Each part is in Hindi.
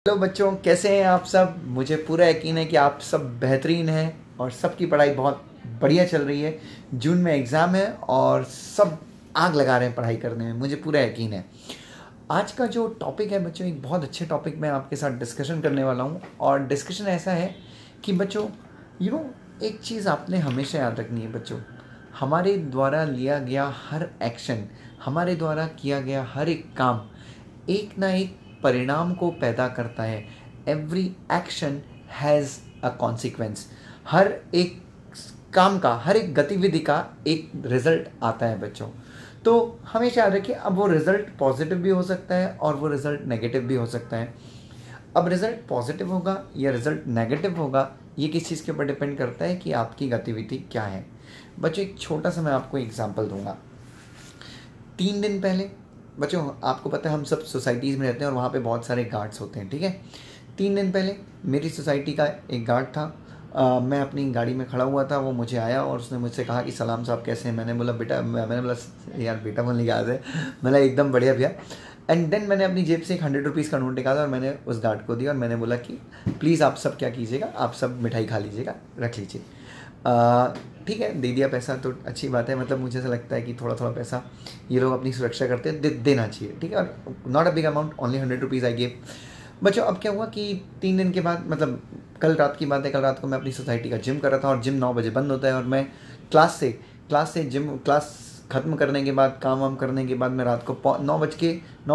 हेलो बच्चों, कैसे हैं आप सब। मुझे पूरा यकीन है कि आप सब बेहतरीन हैं और सबकी पढ़ाई बहुत बढ़िया चल रही है। जून में एग्ज़ाम है और सब आग लगा रहे हैं पढ़ाई करने में, मुझे पूरा यकीन है। आज का जो टॉपिक है बच्चों, एक बहुत अच्छे टॉपिक मैं आपके साथ डिस्कशन करने वाला हूँ। और डिस्कशन ऐसा है कि बच्चों, एक चीज़ आपने हमेशा याद रखनी है बच्चों। हमारे द्वारा लिया गया हर एक्शन, हमारे द्वारा किया गया हर एक काम एक ना एक परिणाम को पैदा करता है। Every action has a consequence. हर एक काम का, हर एक गतिविधि का एक रिजल्ट आता है बच्चों। तो हमेशा याद रखिए, अब वो रिजल्ट पॉजिटिव भी हो सकता है और वो रिजल्ट नेगेटिव भी हो सकता है। अब रिजल्ट पॉजिटिव होगा या रिजल्ट नेगेटिव होगा, ये किस चीज़ के ऊपर डिपेंड करता है कि आपकी गतिविधि क्या है। बच्चों, एक छोटा सा मैं आपको एग्जांपल दूंगा। 3 दिन पहले बच्चों, आपको पता है हम सब सोसाइटीज़ में रहते हैं और वहाँ पे बहुत सारे गार्ड्स होते हैं, ठीक है। 3 दिन पहले मेरी सोसाइटी का एक गार्ड था। मैं अपनी गाड़ी में खड़ा हुआ था, वो मुझे आया और उसने मुझसे कहा कि सलाम साहब कैसे हैं। मैंने बोला यार बेटा बोलने की आदत है। मैंने एकदम बढ़िया भैया। एंड देन मैंने अपनी जेब से एक 100 रुपीज़ का नोट निकाला और मैंने उस गार्ड को दिया और मैंने बोला कि प्लीज़ आप सब क्या कीजिएगा, आप सब मिठाई खा लीजिएगा, रख लीजिए। ठीक है, दे दिया पैसा तो अच्छी बात है। मतलब मुझे ऐसा लगता है कि थोड़ा थोड़ा पैसा ये लोग अपनी सुरक्षा करते हैं, देना चाहिए, ठीक है। और not a big amount, only 100 rupees I gave. बच्चों, अब क्या हुआ कि 3 दिन के बाद, मतलब कल रात की बात है, कल रात को मैं अपनी सोसाइटी का जिम कर रहा था और जिम 9 बजे बंद होता है। और मैं क्लास ख़त्म करने के बाद, काम वाम करने के बाद मैं रात को 9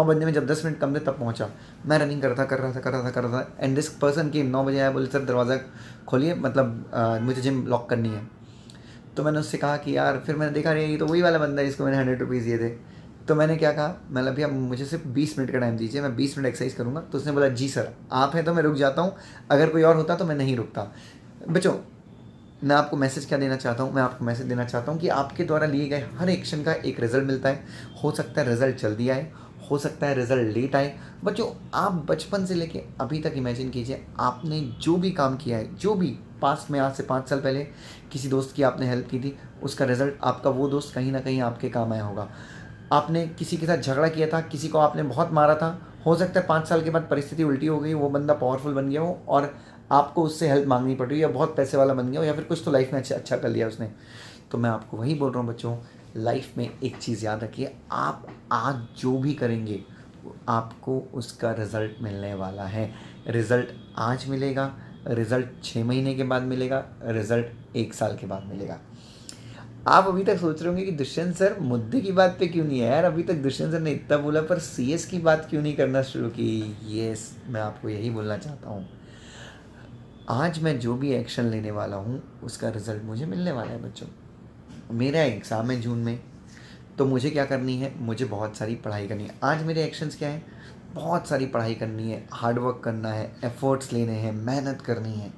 बजने में जब 10 मिनट कम थे तब पहुंचा। मैं रनिंग कर रहा था एंड दिस पर्सन की 9 बजे आया, बोले सर दरवाज़ा खोलिए, मतलब मुझे जिम लॉक करनी है। तो मैंने उससे कहा कि यार, फिर मैंने देखा ये तो वही वाला बंदा है जिसको मैंने 100 रुपीज़ दिए थे। तो मैंने क्या कहा, मतलब भैया मुझे सिर्फ 20 मिनट का टाइम दीजिए, मैं 20 मिनट एक्सरसाइज करूँगा। तो उसने बोला जी सर, आप हैं तो मैं रुक जाता हूँ, अगर कोई और होता तो मैं नहीं रुकता। बच्चों, मैं आपको मैसेज क्या देना चाहता हूँ, मैं आपको मैसेज देना चाहता हूँ कि आपके द्वारा लिए गए हर एक्शन का एक रिजल्ट मिलता है। हो सकता है रिजल्ट जल्दी आए, हो सकता है रिजल्ट लेट आए। बच्चों, आप बचपन से लेके अभी तक इमेजिन कीजिए, आपने जो भी काम किया है, जो भी पास्ट में, आज से 5 साल पहले किसी दोस्त की आपने हेल्प की थी, उसका रिजल्ट आपका वो दोस्त कहीं ना कहीं आपके काम आया होगा। आपने किसी के साथ झगड़ा किया था, किसी को आपने बहुत मारा था, हो सकता है 5 साल के बाद परिस्थिति उल्टी हो गई, वो बंदा पावरफुल बन गया हो और आपको उससे हेल्प मांगनी पड़ रही है, या बहुत पैसे वाला बन गया हो, या फिर कुछ तो लाइफ में अच्छा कर लिया उसने। तो मैं आपको वही बोल रहा हूँ बच्चों, लाइफ में एक चीज़ याद रखिए, आप आज जो भी करेंगे आपको उसका रिज़ल्ट मिलने वाला है। रिज़ल्ट आज मिलेगा, रिज़ल्ट 6 महीने के बाद मिलेगा, रिज़ल्ट 1 साल के बाद मिलेगा। आप अभी तक सोच रहे होंगे कि दुष्यंत सर मुद्दे की बात पे क्यों नहीं है यार, अभी तक दुष्यंत सर ने इतना बोला पर सीएस की बात क्यों नहीं करना शुरू की। यस, मैं आपको यही बोलना चाहता हूँ, आज मैं जो भी एक्शन लेने वाला हूँ उसका रिज़ल्ट मुझे मिलने वाला है बच्चों। मेरा एग्ज़ाम है जून में, तो मुझे क्या करनी है, मुझे बहुत सारी पढ़ाई करनी है। आज मेरे एक्शंस क्या हैं, बहुत सारी पढ़ाई करनी है, हार्डवर्क करना है, एफर्ट्स लेने हैं, मेहनत करनी है,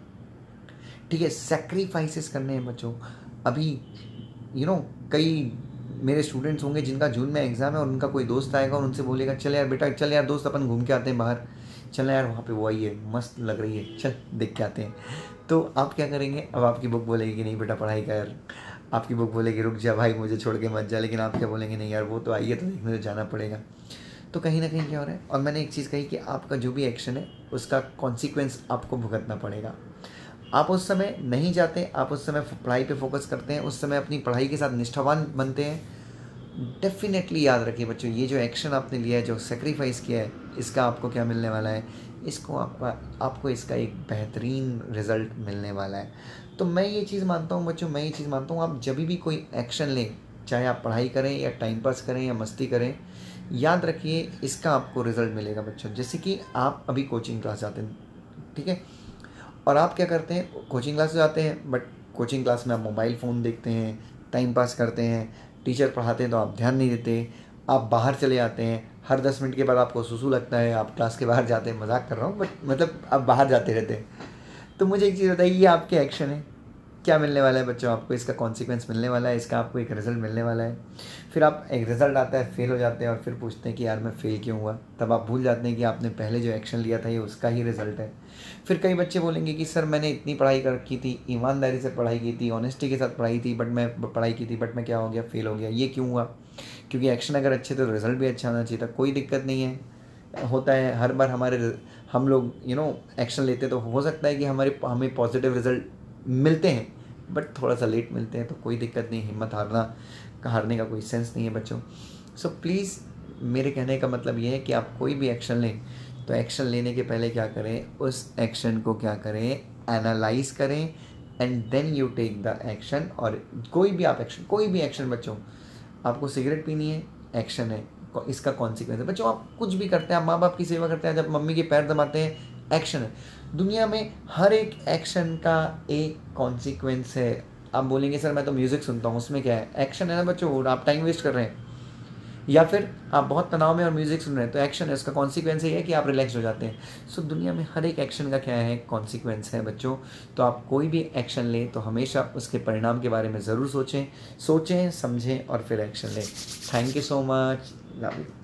ठीक है, सेक्रीफाइसेस करने हैं बच्चों। अभी कई मेरे स्टूडेंट्स होंगे जिनका जून में एग्ज़ाम है और उनका कोई दोस्त आएगा और उनसे बोलेगा चल यार बेटा, चल यार दोस्त, अपन घूम के आते हैं बाहर, चल यार वहाँ पे वो आई है, मस्त लग रही है, चल देख के आते हैं। तो आप क्या करेंगे, अब आपकी बुक बोलेगी कि नहीं बेटा पढ़ाई कर, आपकी बुक बोलेगी रुक जा भाई मुझे छोड़ के मत जा, लेकिन आप क्या बोलेंगे, नहीं यार वो तो आई है तो देखने तो जाना पड़ेगा। तो कहीं ना कहीं क्या हो रहा है, और मैंने एक चीज़ कही कि आपका जो भी एक्शन है उसका कॉन्सिक्वेंस आपको भुगतना पड़ेगा। आप उस समय नहीं जाते, आप उस समय पढ़ाई पे फोकस करते हैं, उस समय अपनी पढ़ाई के साथ निष्ठावान बनते हैं। डेफिनेटली याद रखिए बच्चों, ये जो एक्शन आपने लिया है, जो सेक्रीफाइस किया है, इसका आपको क्या मिलने वाला है, इसको आपको इसका एक बेहतरीन रिजल्ट मिलने वाला है। तो मैं ये चीज़ मानता हूँ बच्चों, मैं ये चीज़ मानता हूँ, आप जब भी कोई एक्शन लें, चाहे आप पढ़ाई करें या टाइम पास करें या मस्ती करें, याद रखिए इसका आपको रिजल्ट मिलेगा बच्चों। जैसे कि आप अभी कोचिंग क्लास जाते हैं, ठीक है, और आप क्या करते हैं, कोचिंग क्लास जाते हैं, बट कोचिंग क्लास में आप मोबाइल फ़ोन देखते हैं, टाइम पास करते हैं, टीचर पढ़ाते हैं तो आप ध्यान नहीं देते, आप बाहर चले आते हैं, हर 10 मिनट के बाद आपको सुसु लगता है, आप क्लास के बाहर जाते हैं, मजाक कर रहा हूँ बट मतलब आप बाहर जाते रहते हैं। तो मुझे एक चीज़ बताइए, ये आपके एक्शन है, क्या मिलने वाला है बच्चों, आपको इसका कॉन्सिक्वेंस मिलने वाला है, इसका आपको एक रिजल्ट मिलने वाला है। फिर आप एक रिजल्ट आता है, फेल हो जाते हैं और फिर पूछते हैं कि यार मैं फेल क्यों हुआ। तब आप भूल जाते हैं कि आपने पहले जो एक्शन लिया था ये उसका ही रिजल्ट है। फिर कई बच्चे बोलेंगे कि सर मैंने इतनी पढ़ाई कर की थी, ईमानदारी से पढ़ाई की थी, ऑनेस्टी के साथ पढ़ाई थी, पढ़ाई की थी बट मैं क्या हो गया, फेल हो गया। ये क्यों हुआ, क्योंकि एक्शन अगर अच्छे तो रिजल्ट भी अच्छा होना चाहिए था। कोई दिक्कत नहीं है, होता है हर बार हम लोग एक्शन लेते तो हो सकता है कि हमें पॉजिटिव रिजल्ट मिलते हैं, बट थोड़ा सा लेट मिलते हैं, तो कोई दिक्कत नहीं, हिम्मत हारने का कोई सेंस नहीं है बच्चों। सो प्लीज़ मेरे कहने का मतलब ये है कि आप कोई भी एक्शन लें तो एक्शन लेने के पहले क्या करें, उस एक्शन को क्या करें, एनालाइज करें, and then you take the action. और कोई भी एक्शन बच्चों, आपको सिगरेट पीनी है, एक्शन है, इसका कॉन्सिक्वेंस है। बच्चों आप कुछ भी करते हैं, आप माँ बाप की सेवा करते हैं, जब मम्मी के पैर दबाते हैं, एक्शन है। दुनिया में हर एक एक्शन का एक कॉन्सिक्वेंस है। आप बोलेंगे सर मैं तो म्यूज़िक सुनता हूँ, उसमें क्या है, एक्शन है ना बच्चों, आप टाइम वेस्ट कर रहे हैं। या फिर आप बहुत तनाव में और म्यूज़िक सुन रहे हैं, तो एक्शन है, उसका कॉन्सिक्वेंस ये है कि आप रिलैक्स हो जाते हैं। सो दुनिया में हर एक एक्शन का क्या है, कॉन्सिक्वेंस है बच्चों। तो आप कोई भी एक्शन लें तो हमेशा उसके परिणाम के बारे में ज़रूर सोचें, समझें और फिर एक्शन लें। Thank you so much, love you.